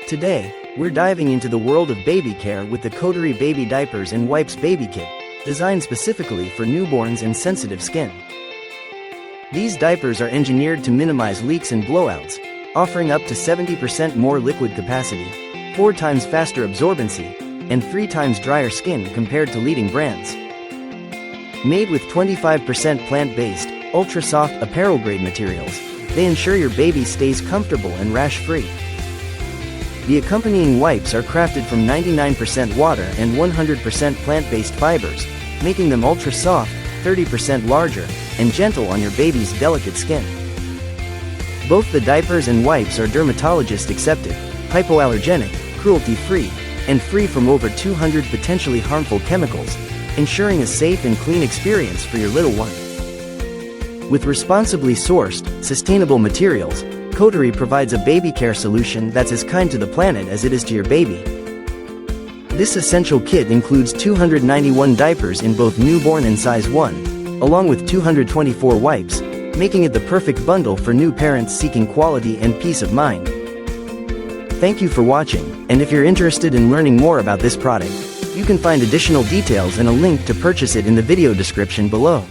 Today, we're diving into the world of baby care with the Coterie Baby Diapers and Wipes Baby Kit, designed specifically for newborns and sensitive skin. These diapers are engineered to minimize leaks and blowouts, offering up to 70% more liquid capacity, 4 times faster absorbency, and 3 times drier skin compared to leading brands. Made with 25% plant-based, ultra-soft apparel-grade materials, they ensure your baby stays comfortable and rash-free. The accompanying wipes are crafted from 99% water and 100% plant-based fibers, making them ultra-soft, 30% larger, and gentle on your baby's delicate skin. Both the diapers and wipes are dermatologist-accepted, hypoallergenic, cruelty-free, and free from over 200 potentially harmful chemicals, ensuring a safe and clean experience for your little one. With responsibly sourced, sustainable materials, Coterie provides a baby care solution that's as kind to the planet as it is to your baby. This essential kit includes 291 diapers in both newborn and size 1, along with 224 wipes, making it the perfect bundle for new parents seeking quality and peace of mind. Thank you for watching, and if you're interested in learning more about this product, you can find additional details and a link to purchase it in the video description below.